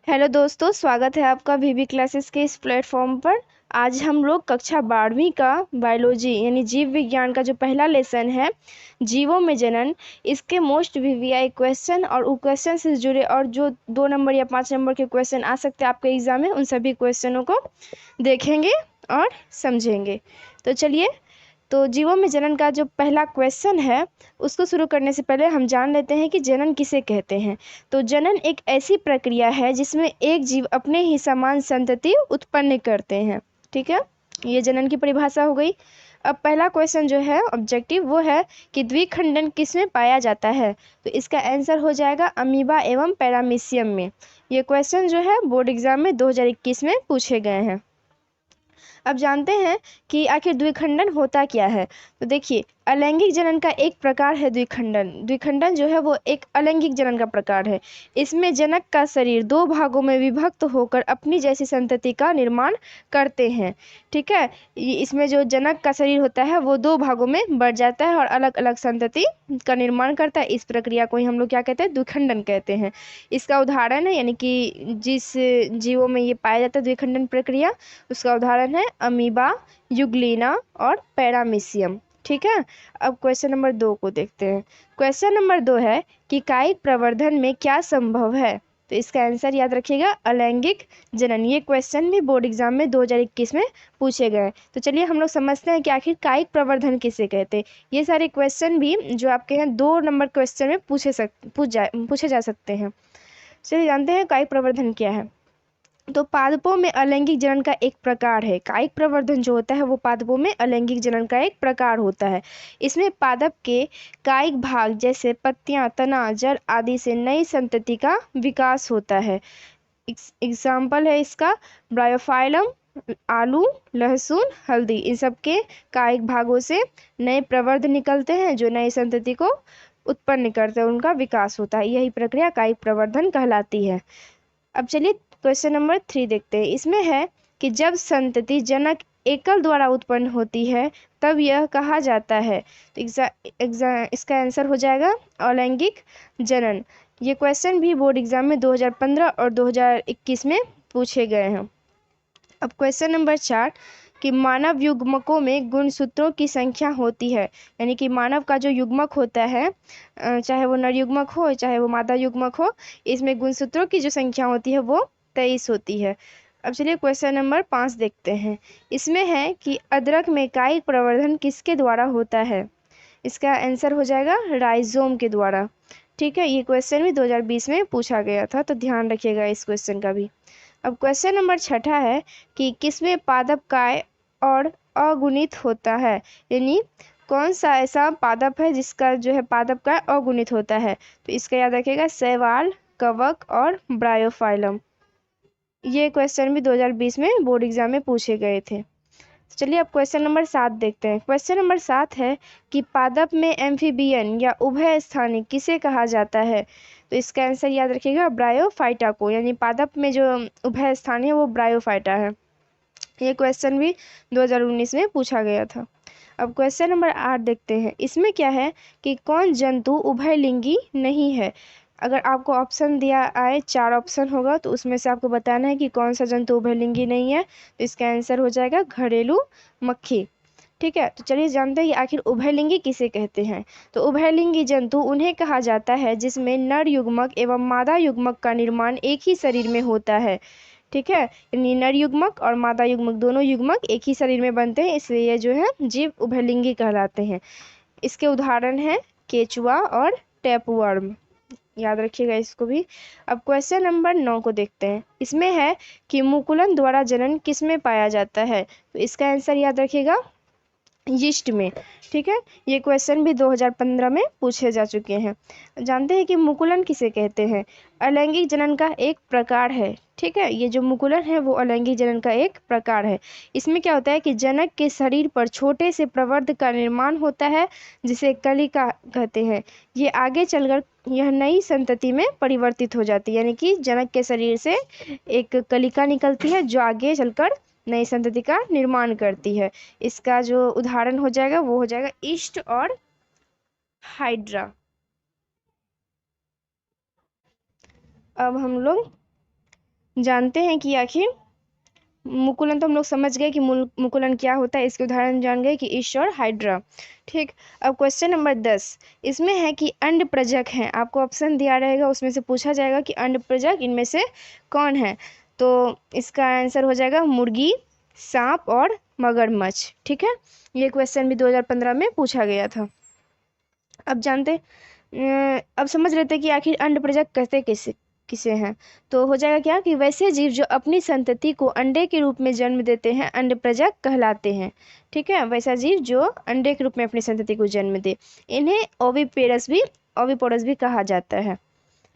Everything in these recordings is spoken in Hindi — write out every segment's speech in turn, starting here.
हेलो दोस्तों, स्वागत है आपका वीवी क्लासेस के इस प्लेटफॉर्म पर। आज हम लोग कक्षा 12वीं का बायोलॉजी यानी जीव विज्ञान का जो पहला लेसन है, जीवों में जनन, इसके मोस्ट वीवीआई क्वेश्चन और उस क्वेश्चन से जुड़े और जो 2 नंबर या 5 नंबर के क्वेश्चन आ सकते हैं आपके एग्जाम में, उन सभी क्वेश्चनों को देखेंगे और समझेंगे। तो चलिए, तो जीवों में जनन का जो पहला क्वेश्चन है उसको शुरू करने से पहले हम जान लेते हैं कि जनन किसे कहते हैं। तो जनन एक ऐसी प्रक्रिया है जिसमें एक जीव अपने ही समान संतति उत्पन्न करते हैं। ठीक है, ये जनन की परिभाषा हो गई। अब पहला क्वेश्चन जो है ऑब्जेक्टिव, वो है कि द्विखंडन किसमें पाया जाता है। तो इसका आंसर हो जाएगा अमीबा एवं पैरामीशियम में। ये क्वेश्चन जो है बोर्ड एग्जाम में 2021 में पूछे गए हैं। अब जानते हैं कि आखिर द्विखंडन होता क्या है। तो देखिए, अलैंगिक जनन का एक प्रकार है द्विखंडन। द्विखंडन जो है वो एक अलैंगिक जनन का प्रकार है। इसमें जनक का शरीर 2 भागों में विभक्त होकर अपनी जैसी संतति का निर्माण करते हैं। ठीक है, इसमें जो जनक का शरीर होता है वो 2 भागों में बढ़ जाता है और अलग अलग संतति का निर्माण करता है। इस प्रक्रिया को ही हम लोग क्या कहते हैं, द्विखंडन कहते हैं। इसका उदाहरण है, यानी कि जिस जीवों में ये पाया जाता है द्विखंडन प्रक्रिया, उसका उदाहरण है अमीबा, यूग्लिना और पैरामीशियम। ठीक है, अब क्वेश्चन नंबर 2 को देखते हैं। क्वेश्चन नंबर 2 है कि कायिक प्रवर्धन में क्या संभव है। तो इसका आंसर याद रखिएगा, अलैंगिक जनन। ये क्वेश्चन भी बोर्ड एग्जाम में 2021 में पूछे गए। तो चलिए हम लोग समझते हैं कि आखिर कायिक प्रवर्धन किसे कहते हैं। ये सारे क्वेश्चन भी जो आपके हैं 2 नंबर क्वेश्चन में पूछे जा सकते हैं। चलिए जानते हैं कायिक प्रवर्धन क्या है। तो पादपों में अलैंगिक जनन का एक प्रकार है। कायिक प्रवर्धन जो होता है वो पादपों में अलैंगिक जनन का एक प्रकार होता है। इसमें पादप के कायिक भाग जैसे पत्तियां, तना, जड़ आदि से नई संतति का विकास होता है। एग्जाम्पल है इसका ब्रायोफाइलम, आलू, लहसुन, हल्दी। इन सब के कायिक भागों से नए प्रवर्ध निकलते हैं जो नई संतति को उत्पन्न करते हैं, उनका विकास होता है। यही प्रक्रिया कायिक प्रवर्धन कहलाती है। अब चलिए क्वेश्चन नंबर 3 देखते हैं। इसमें है कि जब संतति जनक एकल द्वारा उत्पन्न होती है तब यह कहा जाता है। तो इसका आंसर हो जाएगा अलैंगिक जनन। ये क्वेश्चन भी बोर्ड एग्जाम में 2015 और 2021 में पूछे गए हैं। अब क्वेश्चन नंबर 4 कि मानव युग्मकों में गुणसूत्रों की संख्या होती है। यानी कि मानव का जो युग्मक होता है, चाहे वो नर युग्मक हो चाहे वो मादा युग्मक हो, इसमें गुणसूत्रों की जो संख्या होती है वो 23 होती है। अब चलिए क्वेश्चन नंबर 5 देखते हैं। इसमें है कि अदरक में कायिक प्रवर्धन किसके द्वारा होता है। इसका आंसर हो जाएगा राइजोम के द्वारा। ठीक है, ये क्वेश्चन भी 2020 में पूछा गया था, तो ध्यान रखिएगा इस क्वेश्चन का भी। अब क्वेश्चन नंबर 6 है कि किसमें पादप काय और अगुणित होता है। यानी कौन सा ऐसा पादप है जिसका जो है पादप काय अगुणित होता है। तो इसका याद रखिएगा शैवाल, कवक और ब्रायोफाइलम। ये क्वेश्चन भी 2020 में बोर्ड एग्जाम में पूछे गए थे। चलिए अब क्वेश्चन नंबर 7 देखते हैं। क्वेश्चन नंबर 7 है कि पादप में एम्फीबियन या उभय स्थानी किसे कहा जाता है। तो इसका आंसर याद रखिएगा ब्रायोफाइटा को। यानी पादप में जो उभय स्थानी है वो ब्रायोफाइटा है। ये क्वेश्चन भी 2019 में पूछा गया था। अब क्वेश्चन नंबर 8 देखते हैं। इसमें क्या है कि कौन जंतु उभयलिंगी नहीं है। अगर आपको ऑप्शन दिया आए, 4 ऑप्शन होगा, तो उसमें से आपको बताना है कि कौन सा जंतु उभयलिंगी नहीं है। तो इसका आंसर हो जाएगा घरेलू मक्खी। ठीक है, तो चलिए जानते हैं कि आखिर उभयलिंगी किसे कहते हैं। तो उभयलिंगी जंतु उन्हें कहा जाता है जिसमें नर युग्मक एवं मादा युग्मक का निर्माण एक ही शरीर में होता है। ठीक है, यानी नर युग्मक और मादा युग्मक दोनों युग्मक एक ही शरीर में बनते हैं, इसलिए ये जो है जीव उभयलिंगी कहलाते हैं। इसके उदाहरण हैं केचुआ और टैपवर्म। याद रखिएगा इसको भी। अब क्वेश्चन नंबर 9 को देखते हैं। इसमें है कि मुकुलन द्वारा जनन किसमें पाया जाता है। तो इसका आंसर याद रखिएगा यीस्ट में। ठीक है, ये क्वेश्चन भी 2015 में पूछे जा चुके हैं। जानते हैं कि मुकुलन किसे कहते हैं। अलैंगिक जनन का एक प्रकार है। ठीक है, ये जो मुकुलन है वो अलैंगिक जनन का एक प्रकार है। इसमें क्या होता है कि जनक के शरीर पर छोटे से प्रवर्ध का निर्माण होता है जिसे कलिका कहते हैं। ये आगे चलकर यह नई संतति में परिवर्तित हो जाती है। यानी कि जनक के शरीर से एक कलिका निकलती है जो आगे चलकर नई संतति का निर्माण करती है। इसका जो उदाहरण हो जाएगा वो हो जाएगा ईस्ट और हाइड्रा। अब हम लोग जानते हैं कि आखिर मुकुलन तो हम लोग समझ गए कि मुकुलन क्या होता है, इसके उदाहरण जान गए कि ईश और हाइड्रा। ठीक, अब क्वेश्चन नंबर 10 इसमें है कि अंड प्रजक हैं। आपको ऑप्शन दिया रहेगा, उसमें से पूछा जाएगा कि अंड प्रजक इनमें से कौन है। तो इसका आंसर हो जाएगा मुर्गी, सांप और मगरमच्छ। ठीक है, ये क्वेश्चन भी 2015 में पूछा गया था। अब जानते अब समझ लेते हैं कि आखिर अंड प्रजक कहते किसे किसे हैं। तो हो जाएगा क्या कि वैसे जीव जो अपनी संतति को अंडे के रूप में जन्म देते हैं अंड प्रजक कहलाते हैं। ठीक है, वैसा जीव जो अंडे के रूप में अपनी संतति को जन्म दे, इन्हें ओविपोरस भी कहा जाता है,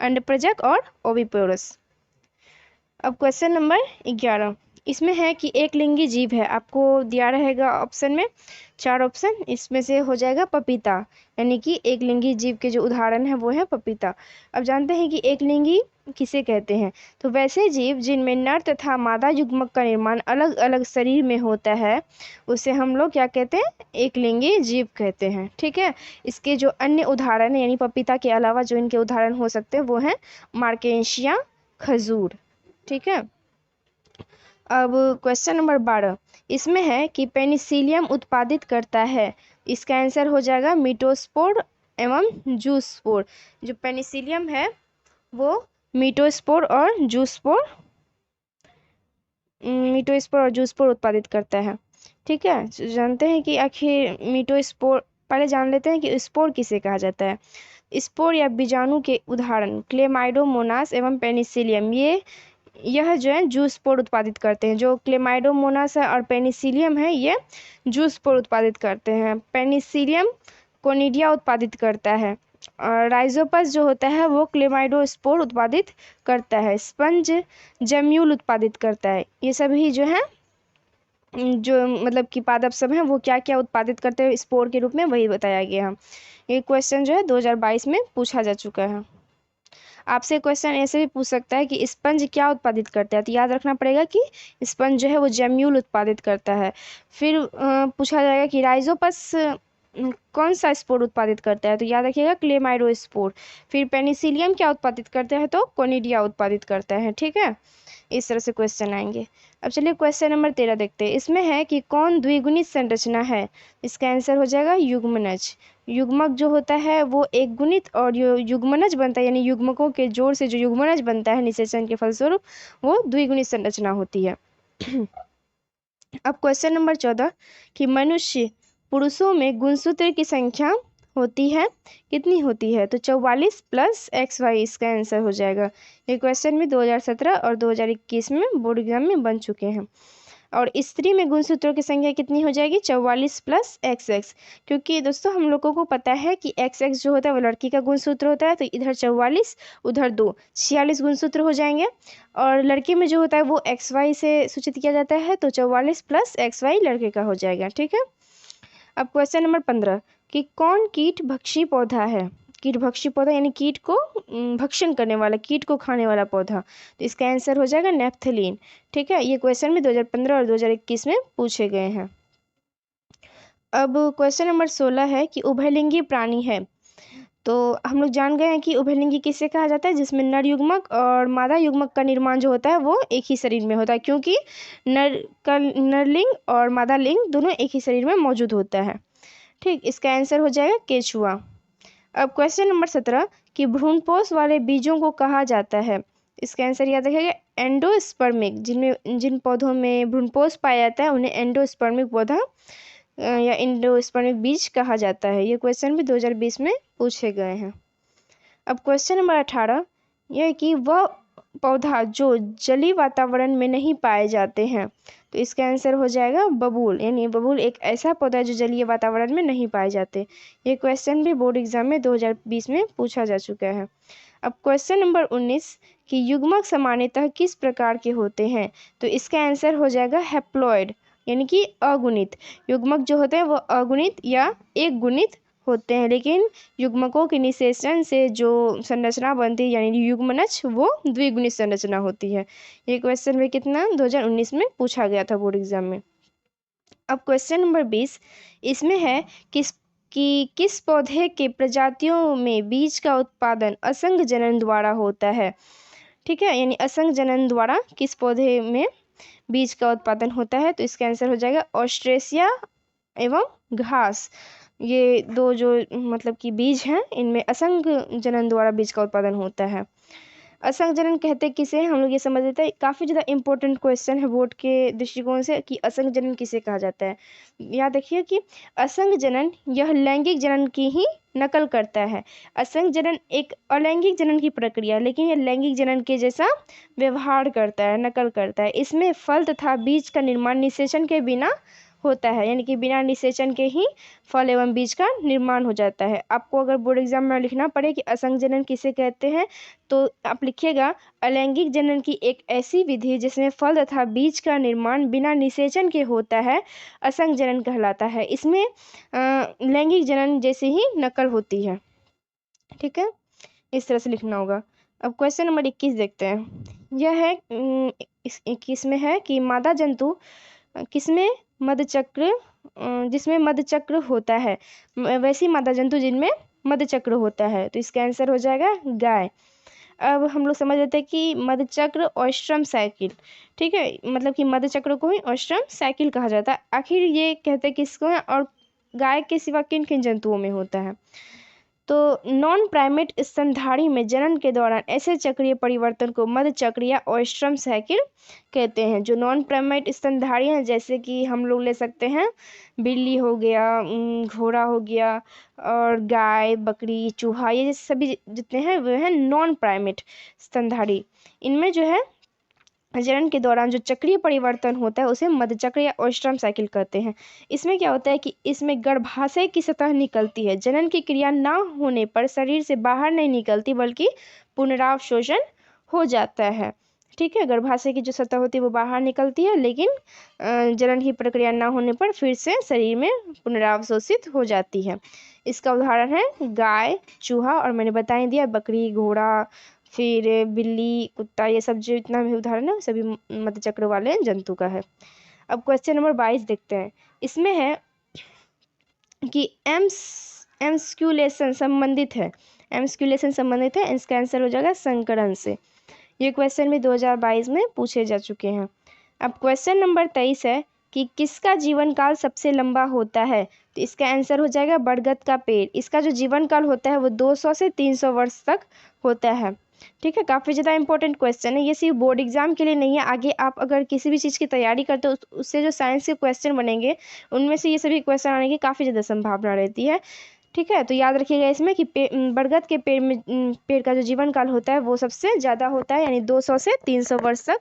अंड प्रजक और ओविपोरस। अब क्वेश्चन नंबर 11 इसमें है कि एक लिंगी जीव है। आपको दिया रहेगा ऑप्शन में 4 ऑप्शन, इसमें से हो जाएगा पपीता, यानी कि एक लिंगी जीव के जो उदाहरण है वो है पपीता। अब जानते हैं कि एक लिंगी किसे कहते हैं। तो वैसे जीव जिनमें नर तथा मादा युग्मक का निर्माण अलग अलग शरीर में होता है उसे हम लोग क्या कहते हैं, एक लिंगी जीव कहते हैं। ठीक है, इसके जो अन्य उदाहरण है यानी पपीता के अलावा जो इनके उदाहरण हो सकते हैं वो हैं मार्केशिया, खजूर। ठीक है, अब क्वेश्चन नंबर 12 इसमें है कि पेनिसिलियम उत्पादित करता है। इसका आंसर हो जाएगा मीटोस्पोर एवं जूस्पोर। जो पेनिसिलियम है वो मीटोस्पोर और जूस्पोर उत्पादित करता है। ठीक है, तो जानते हैं कि आखिर मीटोस्पोर, पहले जान लेते हैं कि स्पोर किसे कहा जाता है। स्पोर या बीजाणु के उदाहरण क्लेमाइडोमोनास एवं पेनिसिलियम, यह जो है जूस्पोर उत्पादित करते हैं। जो क्लेमाइडोमोनास है और पेनिसिलियम है ये जूस्पोर उत्पादित करते हैं। पेनिसिलियम कोनिडिया उत्पादित करता है और राइजोपस जो होता है वो क्लेमाइडोस्पोर उत्पादित करता है। स्पंज जम्यूल उत्पादित करता है। ये सभी जो है जो मतलब कि पादप सब हैं वो क्या क्या उत्पादित करते हैं स्पोर के रूप में, वही बताया गया है। ये क्वेश्चन जो है 2022 में पूछा जा चुका है। आपसे क्वेश्चन ऐसे भी पूछ सकता है कि स्पंज क्या उत्पादित करता है। तो याद रखना पड़ेगा कि स्पंज जो है वो जम्यूल उत्पादित करता है। फिर पूछा जाएगा कि राइजोपस कौन सा स्पोर उत्पादित करता है। तो याद रखिएगा क्लेमाइडोस्पोर। फिर पेनिसिलियम क्या उत्पादित करता है, तो कोनिडिया उत्पादित करता है। ठीक है, इस तरह से क्वेश्चन आएंगे। अब चलिए क्वेश्चन नंबर 13 देखते हैं। इसमें है कि कौन द्विगुणित संरचना है। इसका आंसर हो जाएगा युग्मनज। युग्मक जो होता है वो एक गुणित और जो युग्मनज बनता है यानी युग्मकों के जोड़ से जो युग्मनज बनता है निषेचन के फलस्वरूप वो द्विगुणित संरचना होती है। अब क्वेश्चन नंबर 14 कि मनुष्य पुरुषों में गुणसूत्र की संख्या होती है, कितनी होती है। तो 44 + XY इसका आंसर हो जाएगा। ये क्वेश्चन भी 2017 और 2021 में बोर्ड एग्जाम में बन चुके हैं। और स्त्री में गुणसूत्रों की संख्या कितनी हो जाएगी, 44 + XX। क्योंकि दोस्तों हम लोगों को पता है कि XX जो होता है वो लड़की का गुणसूत्र होता है, तो इधर 44 उधर 2 46 गुणसूत्र हो जाएंगे। और लड़के में जो होता है वो XY से सूचित किया जाता है, तो 44 + XY लड़के का हो जाएगा। ठीक है, अब क्वेश्चन नंबर 15 कि कौन कीट भक्षी पौधा है। कीट भक्षी पौधा यानी कीट को भक्षण करने वाला, कीट को खाने वाला पौधा। तो इसका आंसर हो जाएगा नेप्थलीन। ठीक है, ये क्वेश्चन भी 2015 और 2021 में पूछे गए हैं। अब क्वेश्चन नंबर 16 है कि उभयलिंगी प्राणी है। तो हम लोग जान गए हैं कि उभयलिंगी किसे कहा जाता है, जिसमें नर युग्मक और मादा युग्मक का निर्माण जो होता है वो एक ही शरीर में होता है, क्योंकि नरलिंग और मादा लिंग दोनों एक ही शरीर में मौजूद होता है। ठीक, इसका आंसर हो जाएगा केचुआ। अब क्वेश्चन नंबर 17 कि भ्रूणपोष वाले बीजों को कहा जाता है। इसका आंसर याद रखिएगा एंडोस्पर्मिक। जिन पौधों में भ्रूणपोष पाया जाता है उन्हें एंडोस्पर्मिक पौधा या एंडोस्पर्मिक बीज कहा जाता है। ये क्वेश्चन भी 2020 में पूछे गए हैं। अब क्वेश्चन नंबर 18 यह है कि वह पौधा जो जलीय वातावरण में नहीं पाए जाते हैं। तो इसका आंसर हो जाएगा बबूल। यानी बबूल एक ऐसा पौधा है जो जलीय वातावरण में नहीं पाए जाते। ये क्वेश्चन भी बोर्ड एग्जाम में 2020 में पूछा जा चुका है। अब क्वेश्चन नंबर 19 कि युग्मक सामान्यतः किस प्रकार के होते हैं। तो इसका आंसर हो जाएगा हैप्लॉइड, यानी कि अगुणित। युग्मक जो होते हैं वो अगुणित या एक गुणित होते हैं, लेकिन युग्मकों के निषेचन से जो संरचना बनती है यानी युग्मनज वो द्विगुणित संरचना होती है। ये क्वेश्चन भी कितना 2019 में पूछा गया था बोर्ड एग्जाम में। अब क्वेश्चन नंबर 20 इसमें है किस पौधे के प्रजातियों में बीज का उत्पादन असंग जनन द्वारा होता है। ठीक है, यानी असंग जनन द्वारा किस पौधे में बीज का उत्पादन होता है? तो इसका आंसर हो जाएगा ऑस्ट्रेसिया एवं घास। ये दो जो मतलब कि बीज हैं, इनमें असंग जनन द्वारा बीज का उत्पादन होता है। असंग जनन कहते किसे हैं, हम लोग ये समझ लेते हैं। काफ़ी ज़्यादा इंपॉर्टेंट क्वेश्चन है बोर्ड के दृष्टिकोण से कि असंग जनन किसे कहा जाता है। याद रखिए कि असंग जनन यह लैंगिक जनन की ही नकल करता है। असंग जनन एक अलैंगिक जनन की प्रक्रिया, लेकिन यह लैंगिक जनन के जैसा व्यवहार करता है, नकल करता है। इसमें फल तथा बीज का निर्माण निषेचन के बिना होता है, यानी कि बिना निषेचन के ही फल एवं बीज का निर्माण हो जाता है। आपको अगर बोर्ड एग्जाम में लिखना पड़े कि असंग जनन किसे कहते हैं, तो आप लिखिएगा अलैंगिक जनन की एक ऐसी विधि जिसमें फल तथा बीज का निर्माण बिना निषेचन के होता है, असंग जनन कहलाता है। इसमें लैंगिक जनन जैसी ही नकल होती है। ठीक है, इस तरह से लिखना होगा। अब क्वेश्चन नंबर 21 देखते हैं। यह है 21 में है कि मादा जंतु किसमें मधुचक्र जिसमें मधुचक्र होता है, वैसी मादा जंतु जिनमें मधुचक्र होता है। तो इसका आंसर हो जाएगा गाय। अब हम लोग समझ लेते हैं कि मधुचक्र ऑस्ट्रम साइकिल, ठीक है, मतलब कि मधुचक्र को ही ऑस्ट्रम साइकिल कहा जाता है। आखिर ये कहते हैं किसको है और गाय के सिवा किन किन जंतुओं में होता है? तो नॉन प्राइमेट स्तनधारी में जनन के दौरान ऐसे चक्रीय परिवर्तन को मधुचक्र या ऑस्ट्रम साइकिल कहते हैं। जो नॉन प्राइमेट स्तनधारी हैं, जैसे कि हम लोग ले सकते हैं बिल्ली हो गया, घोड़ा हो गया, और गाय, बकरी, चूहा, ये सभी जितने हैं वे हैं नॉन प्राइमेट स्तनधारी। इनमें जो है जनन के दौरान जो चक्रीय परिवर्तन होता है उसे मधुचक्र या ऑस्ट्रम साइकिल कहते हैं। इसमें क्या होता है कि इसमें गर्भाशय की सतह निकलती है। जनन की क्रिया ना होने पर शरीर से बाहर नहीं निकलती, बल्कि पुनरावशोषण हो जाता है। ठीक है, गर्भाशय की जो सतह होती है वो बाहर निकलती है, लेकिन जनन की प्रक्रिया ना होने पर फिर से शरीर में पुनरावशोषित हो जाती है। इसका उदाहरण है गाय, चूहा, और मैंने बता ही दिया बकरी, घोड़ा, फिर बिल्ली, कुत्ता, ये सब जो इतना भी उदाहरण है सभी मधुचक्र वाले जंतु का है। अब क्वेश्चन नंबर 22 देखते हैं। इसमें है कि एम्स्क्यूलेशन संबंधित है, एम्स्क्यूलेशन संबंधित है, इसका आंसर हो जाएगा संकरण से। ये क्वेश्चन भी 2022 में पूछे जा चुके हैं। अब क्वेश्चन नंबर 23 है कि किसका जीवन काल सबसे लंबा होता है? तो इसका आंसर हो जाएगा बरगद का पेड़। इसका जो जीवन काल होता है वो 200 से 300 वर्ष तक होता है। ठीक है, काफ़ी ज़्यादा इंपॉर्टेंट क्वेश्चन है। ये सिर्फ बोर्ड एग्जाम के लिए नहीं है, आगे आप अगर किसी भी चीज़ की तैयारी करते हो उससे जो साइंस के क्वेश्चन बनेंगे उनमें से ये सभी क्वेश्चन आने की काफ़ी ज़्यादा संभावना रहती है। ठीक है, तो याद रखिएगा इसमें कि बरगद के पेड़ का जो जीवन काल होता है वो सबसे ज़्यादा होता है, यानी 200 से 300 वर्ष तक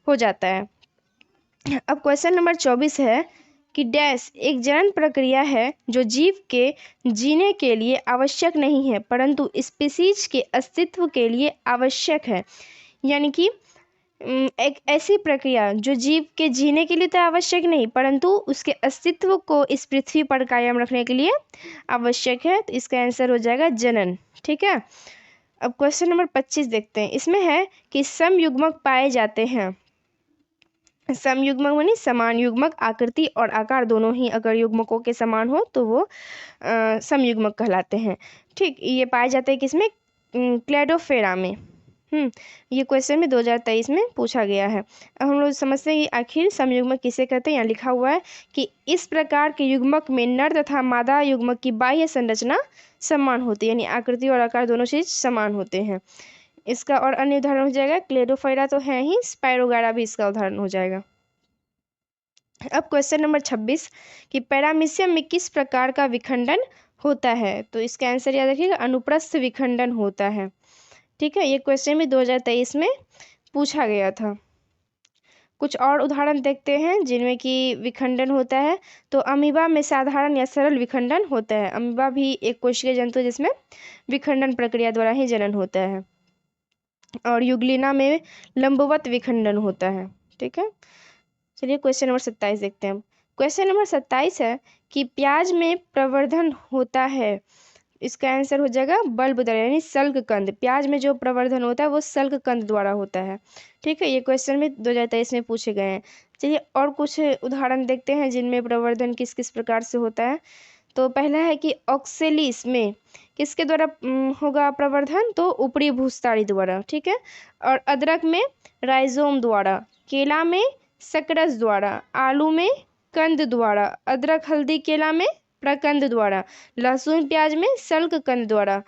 हो जाता है। अब क्वेश्चन नंबर 24 है कि डैश एक जनन प्रक्रिया है जो जीव के जीने के लिए आवश्यक नहीं है, परंतु स्पीसीज के अस्तित्व के लिए आवश्यक है। यानी कि एक ऐसी प्रक्रिया जो जीव के जीने के लिए तो आवश्यक नहीं, परंतु उसके अस्तित्व को इस पृथ्वी पर कायम रखने के लिए आवश्यक है। तो इसका आंसर हो जाएगा जनन। ठीक है, अब क्वेश्चन नंबर 25 देखते हैं। इसमें है कि समयुग्मक पाए जाते हैं। समयुग्मक मानी समान युग्मक, आकृति और आकार दोनों ही अगर युग्मकों के समान हो तो वो समयुग्मक कहलाते हैं। ठीक, ये पाए जाते हैं किसमें? क्लेडोफेरा में। ये क्वेश्चन में 2023 में पूछा गया है। अब हम लोग समझते हैं कि आखिर समयुग्मक किसे कहते हैं। यहाँ लिखा हुआ है कि इस प्रकार के युग्मक में नर तथा मादा युग्मक की बाह्य संरचना समान होती है, यानी आकृति और आकार दोनों चीज समान होते हैं। इसका और अन्य उदाहरण हो जाएगा क्लेडोफाइरा तो है ही, स्पाइरोगारा भी इसका उदाहरण हो जाएगा। अब क्वेश्चन नंबर 26 कि पैरामीशियम में किस प्रकार का विखंडन होता है? तो इसका आंसर याद रखिएगा अनुप्रस्थ विखंडन होता है। ठीक है, ये क्वेश्चन भी 2023 में पूछा गया था। कुछ और उदाहरण देखते हैं जिनमें कि विखंडन होता है। तो अमीबा में साधारण या सरल विखंडन होता है। अमीबा भी एक कोशिकीय जंतु जिसमें विखंडन प्रक्रिया द्वारा ही जनन होता है। और युग्लिना में लंबवत विखंडन होता है। ठीक है, चलिए क्वेश्चन नंबर 27 देखते हैं। क्वेश्चन नंबर 27 है कि प्याज में प्रवर्धन होता है। इसका आंसर हो जाएगा बल्ब द्वारा, यानी सल्क कंद। प्याज में जो प्रवर्धन होता है वो सल्क कंद द्वारा होता है। ठीक है, ये क्वेश्चन में 2023 में पूछे गए हैं। चलिए और कुछ उदाहरण देखते हैं जिनमें प्रवर्धन किस किस प्रकार से होता है। तो पहला है कि ऑक्सेलिस में किसके द्वारा होगा प्रवर्धन, तो ऊपरी भूस्थाली द्वारा, ठीक है। और अदरक में राइजोम द्वारा, केला में सकरस द्वारा, आलू में कंद द्वारा, अदरक हल्दी केला में प्रकंद द्वारा, लहसुन प्याज में सल्क कंद द्वारा,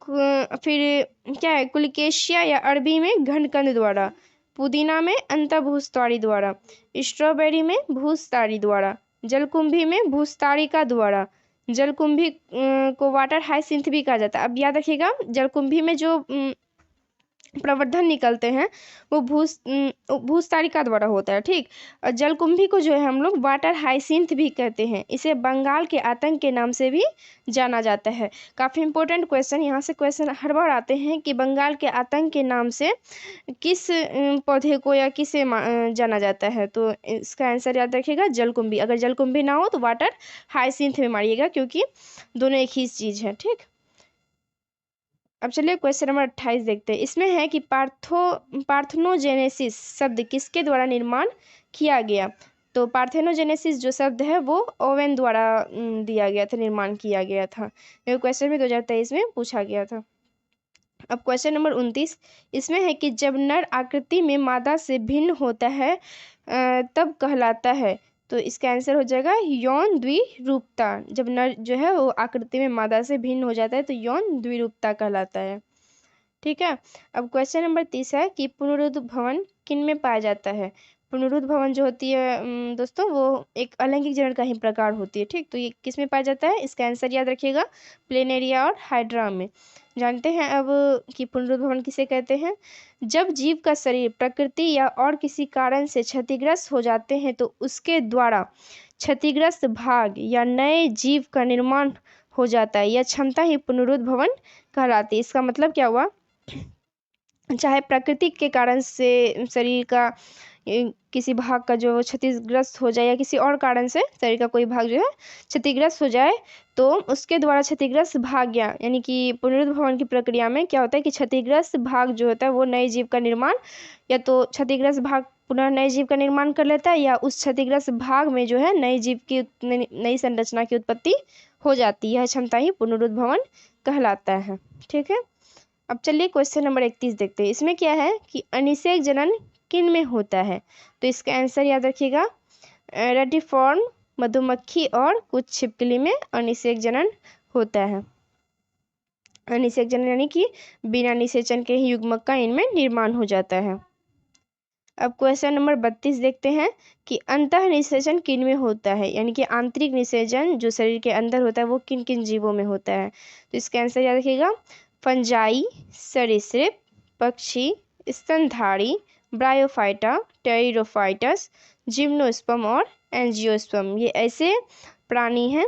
फिर क्या है कुलिकेशिया या अरबी में घनकंद द्वारा, पुदीना में अंतःभूस्थाली द्वारा, स्ट्रॉबेरी में भूस्थाली द्वारा, जलकुंभी में भूस्थालिका द्वारा, जलकुंभी को वाटर हाइसिंथ भी कहा जाता है। अब याद रखिएगा जलकुंभी में जो प्रवर्धन निकलते हैं वो भूस्थालिका द्वारा होता है, ठीक। और जलकुंभी को जो है हम लोग वाटर हाइसिंथ भी कहते हैं। इसे बंगाल के आतंक के नाम से भी जाना जाता है। काफ़ी इंपॉर्टेंट क्वेश्चन, यहाँ से क्वेश्चन हर बार आते हैं कि बंगाल के आतंक के नाम से किस पौधे को या किसे जाना जाता है, तो इसका आंसर याद रखिएगा जलकुंभी। अगर जलकुंभी ना हो तो वाटर हाइसिंथ में मारिएगा, क्योंकि दोनों एक ही चीज़ है, ठीक। अब चलिए क्वेश्चन नंबर 28 देखते हैं। इसमें है कि पार्थेनोजेनेसिस शब्द किसके द्वारा निर्माण किया गया, तो पार्थेनोजेनेसिस जो शब्द है वो ओवेन द्वारा दिया गया था, निर्माण किया गया था। ये क्वेश्चन भी 2023 में पूछा गया था। अब क्वेश्चन नंबर 29, इसमें है कि जब नर आकृति में मादा से भिन्न होता है तब कहलाता है, तो इसका आंसर हो जाएगा यौन द्विरूपता। जब नर जो है वो आकृति में मादा से भिन्न हो जाता है तो यौन द्विरूपता कहलाता है, ठीक है। अब क्वेश्चन नंबर 30 है कि पुनरुद्ध भवन किन में पाया जाता है। पुनरुद्ध भवन जो होती है दोस्तों वो एक अलैंगिक जनन का ही प्रकार होती है, ठीक। तो ये किस में पाया जाता है, इसका आंसर याद रखिएगा प्लेनेरिया और हाइड्रा में। जानते हैं अब कि पुनरुद्ध भवन किसे कहते हैं। जब जीव का शरीर प्रकृति या और किसी कारण से क्षतिग्रस्त हो जाते हैं तो उसके द्वारा क्षतिग्रस्त भाग या नए जीव का निर्माण हो जाता है। यह क्षमता ही पुनरुद्ध भवन कहलाती है। इसका मतलब क्या हुआ, चाहे प्रकृति के कारण से शरीर का किसी भाग का जो क्षतिग्रस्त हो जाए या किसी और कारण से शरीर का कोई भाग जो है क्षतिग्रस्त हो जाए, तो उसके द्वारा क्षतिग्रस्त भाग यानी कि पुनरुद्ध भवन की प्रक्रिया में क्या होता है कि क्षतिग्रस्त भाग जो होता है वो नए जीव का निर्माण, या तो क्षतिग्रस्त भाग पुनः नए जीव का निर्माण कर लेता है या उस क्षतिग्रस्त भाग में जो है नए जीव की नई संरचना की उत्पत्ति हो जाती है। यह क्षमता ही पुनरुद्ध भवन कहलाता है, ठीक है। अब चलिए क्वेश्चन नंबर 31 देखते हैं। इसमें क्या है कि अनिषेक जनन किन में होता है, तो इसका आंसर याद रखिएगा रेटिफॉर्म मधुमक्खी और कुछ छिपकली में अनिषेक जनन होता है। अनिषेक जनन यानी कि बिना निषेचन के ही युग्मक का इनमें निर्माण हो जाता है। अब क्वेश्चन नंबर 32 देखते हैं कि अंतः निषेचन किन में होता है, यानी कि आंतरिक निषेचन जो शरीर के अंदर होता है वो किन किन जीवों में होता है, तो इसका आंसर याद रखिएगा फंजाई, सरीसृप, पक्षी, स्तनधारी, ब्रायोफाइटा, टेरिडोफाइटस, जिम्नोस्पर्म और एंजियोस्पर्म। ये ऐसे प्राणी हैं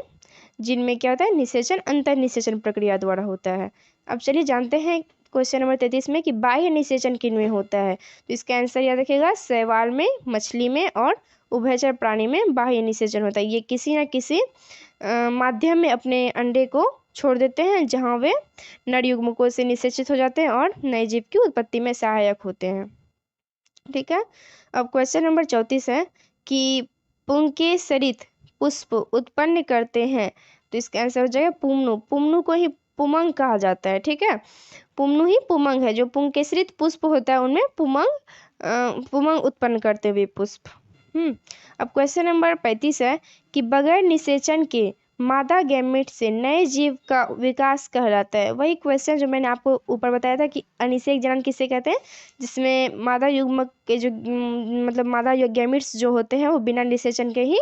जिनमें क्या होता है निषेचन अंतर निषेचन प्रक्रिया द्वारा होता है। अब चलिए जानते हैं क्वेश्चन नंबर 33 में कि बाह्य निषेचन किन में होता है, तो इसका आंसर याद रखिएगा शैवाल में, मछली में और उभयचर प्राणी में बाह्य निषेचन होता है। ये किसी न किसी माध्यम में अपने अंडे को छोड़ देते हैं जहाँ वे नर युग्मकों से निषेचित हो जाते हैं और नए जीव की उत्पत्ति में सहायक होते हैं, ठीक है। अब क्वेश्चन नंबर 34 है कि पुंकेसरित पुष्प उत्पन्न करते हैं, तो इसका आंसर हो जाएगा पुमनु। पुमनु को ही पुमंग कहा जाता है, ठीक है। पुमनु ही पुमंग है। जो पुंकेसरित पुष्प होता है उनमें पुमंग उत्पन्न करते हुए पुष्प। अब क्वेश्चन नंबर 35 है कि बगैर निषेचन के मादा गैमेट से नए जीव का विकास कहलाता है। वही क्वेश्चन जो मैंने आपको ऊपर बताया था कि अनिषेक जनन किसे कहते हैं, जिसमें मादा युग्मक के जो मतलब मादा गैमेट्स जो होते हैं वो बिना निषेचन के ही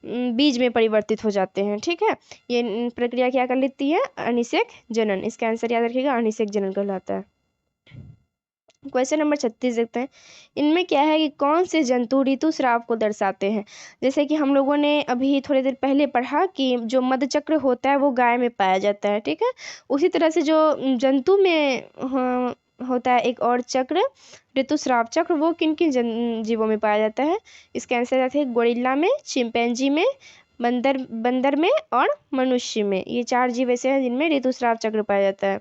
बीज में परिवर्तित हो जाते हैं, ठीक है। ये प्रक्रिया क्या कर लेती है, अनिषेक जनन। इसका आंसर याद रखिएगा अनिषेक जनन कहलाता है। क्वेश्चन नंबर 36 देखते हैं। इनमें क्या है कि कौन से जंतु ऋतुस्राव को दर्शाते हैं। जैसे कि हम लोगों ने अभी थोड़ी देर पहले पढ़ा कि जो मधुचक्र होता है वो गाय में पाया जाता है, ठीक है। उसी तरह से जो जंतु में होता है एक और चक्र ऋतुस्राव चक्र, वो किन किन जीवों में पाया जाता है। इसका आंसर है गोरिल्ला में, चिंपैंजी में, बंदर में और मनुष्य में। ये 4 जीव ऐसे हैं जिनमें ऋतुस्राव चक्र पाया जाता है।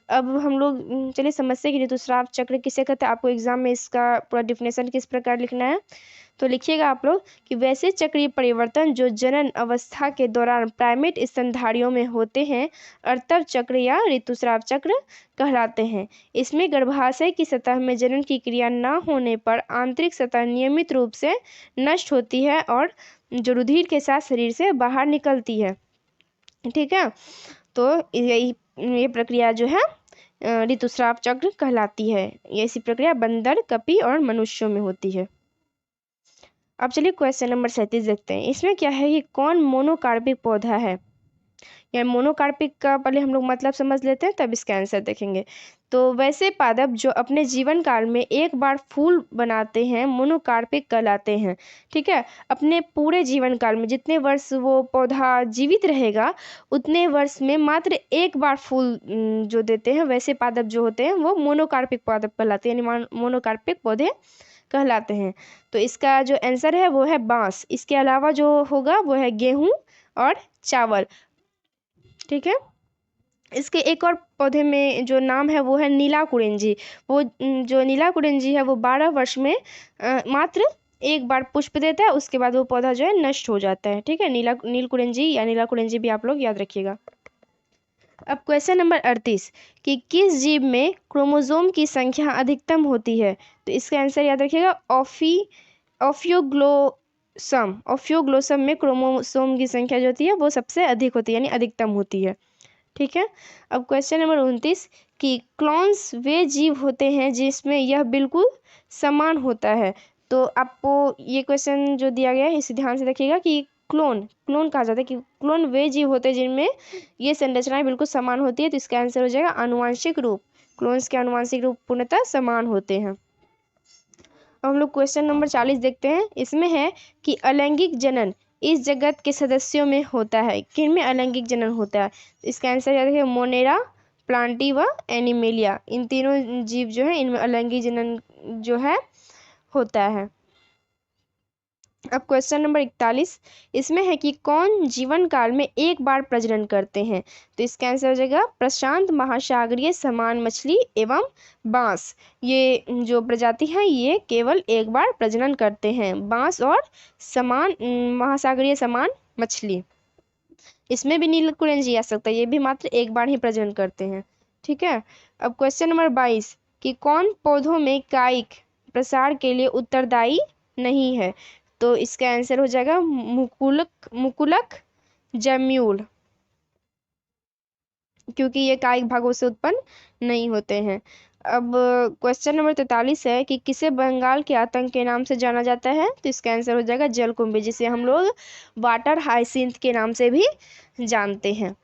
अब हम लोग चलिए समझते हैं कि ऋतुस्राव चक्र किसे कहते हैं। आपको एग्जाम में इसका पूरा डिफिनेशन किस प्रकार लिखना है, तो लिखिएगा आप लोग कि वैसे चक्रीय परिवर्तन जो जनन अवस्था के दौरान प्राइमेट स्तनधारियों में होते हैं अर्तव चक्र या ऋतुस्राव चक्र कहलाते हैं। इसमें गर्भाशय की सतह में जनन की क्रिया न होने पर आंतरिक सतह नियमित रूप से नष्ट होती है और जो रुधिर के साथ शरीर से बाहर निकलती है। ठीक है, तो ये प्रक्रिया जो है ऋतुस्राव चक्र कहलाती है। ये ऐसी प्रक्रिया बंदर, कपी और मनुष्यों में होती है। अब चलिए क्वेश्चन नंबर 37 देखते हैं। इसमें क्या है कि कौन मोनोकार्पिक पौधा है, या मोनोकार्पिक का पहले हम लोग मतलब समझ लेते हैं तब इसका आंसर देखेंगे। तो वैसे पादप जो अपने जीवन काल में एक बार फूल बनाते हैं मोनोकार्पिक कहलाते हैं। ठीक है, अपने पूरे जीवन काल में जितने वर्ष वो पौधा जीवित रहेगा उतने वर्ष में मात्र एक बार फूल जो देते हैं वैसे पादप जो होते हैं वो मोनोकार्पिक पादप कहलाते हैं, यानी मोनोकार्पिक पौधे कहलाते हैं। तो इसका जो आंसर है वो है बांस। इसके अलावा जो होगा वो है गेहूं और चावल। ठीक है, इसके एक और पौधे में जो नाम है वो है नीला कुरेंजी। वो जो नीला कुरेंजी है वो 12 वर्ष में मात्र एक बार पुष्प देता है, उसके बाद वो पौधा जो है नष्ट हो जाता है। ठीक है, नील कुरेंजी या नीला कुरेंजी भी आप लोग याद रखिएगा। अब क्वेश्चन नंबर 38 कि किस जीव में क्रोमोसोम की संख्या अधिकतम होती है, तो इसका आंसर याद रखिएगा ऑफियोग्लोसम में क्रोमोसोम की संख्या जो होती है वो सबसे अधिक होती है, यानी अधिकतम होती है। ठीक है, अब क्वेश्चन नंबर 29 कि क्लोन्स वे जीव होते हैं जिसमें यह बिल्कुल समान होता है। तो आपको ये क्वेश्चन जो दिया गया है इसे ध्यान से देखिएगा कि क्लोन कहा जाता है कि क्लोन वे जीव होते हैं जिनमें ये संरचनाएं बिल्कुल समान होती है। तो इसका आंसर हो जाएगा आनुवांशिक रूप। क्लोन्स के आनुवांशिक रूप पूर्णतः समान होते हैं। अब हम लोग क्वेश्चन नंबर 40 देखते हैं। इसमें है कि अलैंगिक जनन इस जगत के सदस्यों में होता है, किन में अलैंगिक जनन होता है। इसका आंसर याद रखिए मोनेरा, प्लांटी व एनिमेलिया। इन तीनों जीव जो है इनमें अलैंगिक जनन जो है होता है। अब क्वेश्चन नंबर 41 इसमें है कि कौन जीवन काल में एक बार प्रजनन करते हैं। तो इसका आंसर हो जाएगा प्रशांत महासागरीय समान मछली एवं बांस। ये जो प्रजाति है ये केवल एक बार प्रजनन करते हैं, बांस और समान महासागरीय समान मछली। इसमें भी नील कुरेंजी आ सकता है, ये भी मात्र एक बार ही प्रजनन करते हैं। ठीक है, अब क्वेश्चन नंबर 22 कि कौन पौधों में कायिक प्रसार के लिए उत्तरदायी नहीं है। तो इसका आंसर हो जाएगा मुकुलक जम्यूल, क्योंकि ये कायिक भागों से उत्पन्न नहीं होते हैं। अब क्वेश्चन नंबर 43 है कि किसे बंगाल के आतंक के नाम से जाना जाता है। तो इसका आंसर हो जाएगा जलकुंभी, जिसे हम लोग वाटर हाइसिंथ के नाम से भी जानते हैं।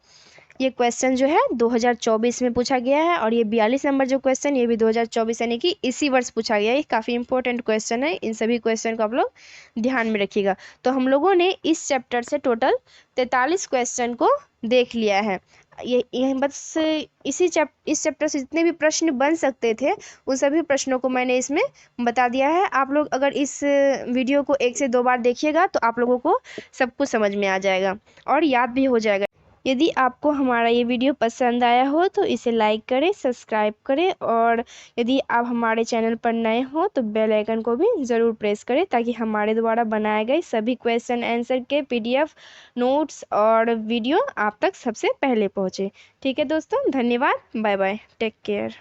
ये क्वेश्चन जो है 2024 में पूछा गया है और ये 42 नंबर जो क्वेश्चन ये भी 2024 यानी कि इसी वर्ष पूछा गया है। ये काफ़ी इंपॉर्टेंट क्वेश्चन है, इन सभी क्वेश्चन को आप लोग ध्यान में रखिएगा। तो हम लोगों ने इस चैप्टर से टोटल 43 क्वेश्चन को देख लिया है। ये बस इस चैप्टर से जितने भी प्रश्न बन सकते थे उन सभी प्रश्नों को मैंने इसमें बता दिया है। आप लोग अगर इस वीडियो को 1 से 2 बार देखिएगा तो आप लोगों को सब कुछ समझ में आ जाएगा और याद भी हो जाएगा। यदि आपको हमारा ये वीडियो पसंद आया हो तो इसे लाइक करें, सब्सक्राइब करें और यदि आप हमारे चैनल पर नए हो तो बेल आइकन को भी ज़रूर प्रेस करें ताकि हमारे द्वारा बनाए गए सभी क्वेश्चन आंसर के PDF नोट्स और वीडियो आप तक सबसे पहले पहुँचे। ठीक है दोस्तों, धन्यवाद, बाय बाय, टेक केयर।